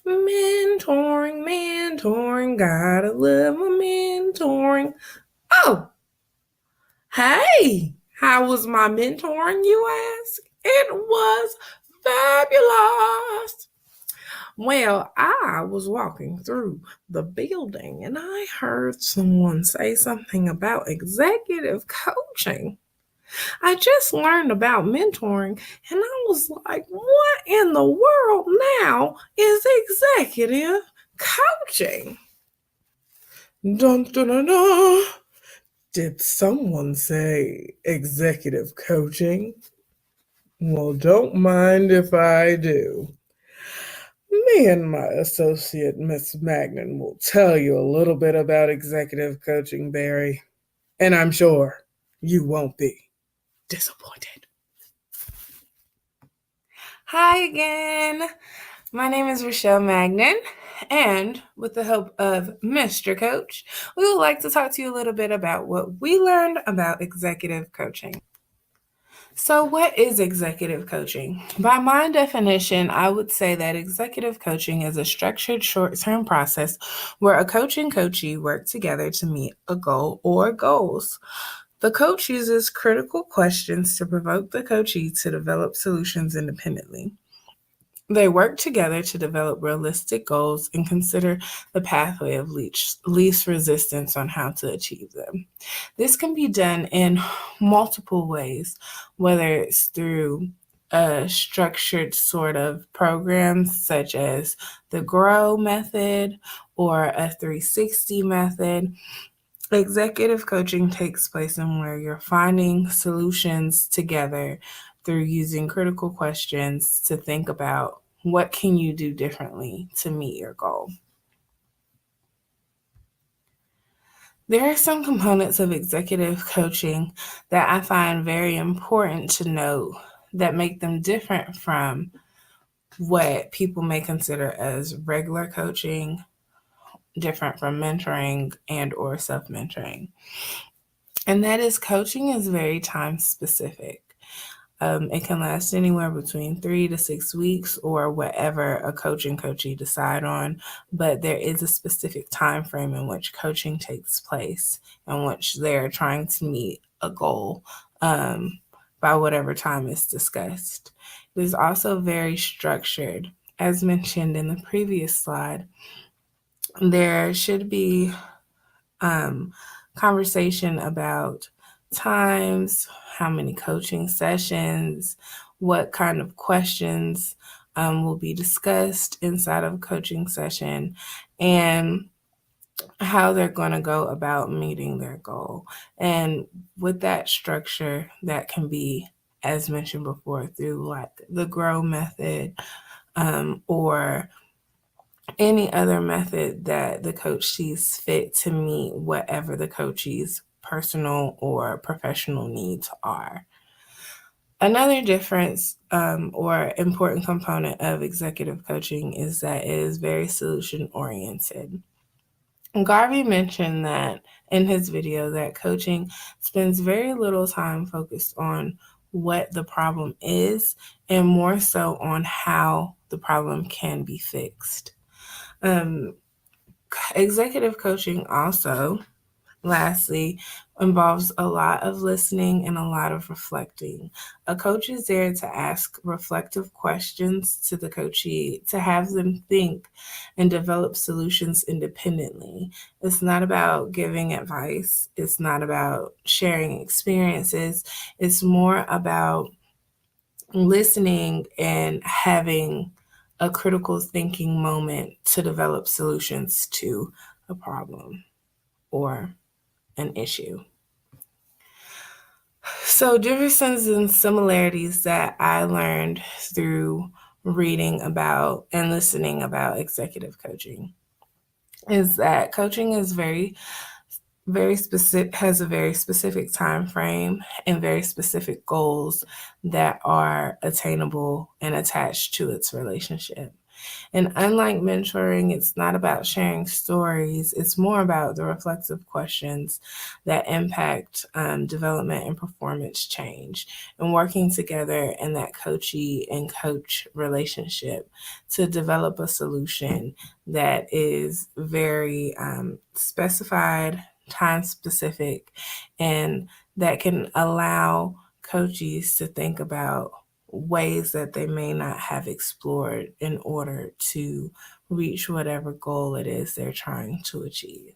Mentoring, gotta love my mentoring. Oh, hey, how was my mentoring, you ask? It was fabulous. Well, I was walking through the building and I heard someone say something about executive coaching. I just learned about mentoring and I was like, what in the world now is executive coaching? Dun, dun, dun, dun. Did someone say executive coaching? Well, don't mind if I do. Me and my associate, Miss Magnan, will tell you a little bit about executive coaching, Barry, and I'm sure you won't be disappointed. Hi again. My name is Rochelle Magnan, and with the help of Mr. Coach, we would like to talk to you a little bit about what we learned about executive coaching. So, what is executive coaching? By my definition, I would say that executive coaching is a structured short term process where a coach and coachee work together to meet a goal or goals. The coach uses critical questions to provoke the coachee to develop solutions independently. They work together to develop realistic goals and consider the pathway of least resistance on how to achieve them. This can be done in multiple ways, whether it's through a structured sort of programs such as the GROW method or a 360 method. Executive coaching takes place in where you're finding solutions together through using critical questions to think about what can you do differently to meet your goal. There are some components of executive coaching that I find very important to know that make them different from what people may consider as regular coaching, different from mentoring and or self-mentoring. And that is coaching is very time specific. It can last anywhere between 3 to 6 weeks or whatever a coach and coachee decide on, but there is a specific time frame in which coaching takes place, in which they're trying to meet a goal by whatever time is discussed. It is also very structured. As mentioned in the previous slide, there should be conversation about times, how many coaching sessions, what kind of questions will be discussed inside of a coaching session, and how they're going to go about meeting their goal. And with that structure, that can be, as mentioned before, through like the GROW method or any other method that the coach sees fit to meet whatever the coachee's personal or professional needs are. Another difference or important component of executive coaching is that it is very solution oriented. Garvey mentioned that in his video that coaching spends very little time focused on what the problem is and more so on how the problem can be fixed. Um, Executive coaching also, lastly, involves a lot of listening and a lot of reflecting. A coach is there to ask reflective questions to the coachee, to have them think and develop solutions independently. It's not about giving advice, it's not about sharing experiences, it's more about listening and having a critical thinking moment to develop solutions to a problem or an issue. So, differences and similarities that I learned through reading about and listening about executive coaching is that coaching is very specific, has a very specific time frame and very specific goals that are attainable and attached to its relationship. And unlike mentoring, it's not about sharing stories. It's more about the reflective questions that impact development and performance change, and working together in that coachee and coach relationship to develop a solution that is very specified, time specific, and that can allow coaches to think about ways that they may not have explored in order to reach whatever goal it is they're trying to achieve.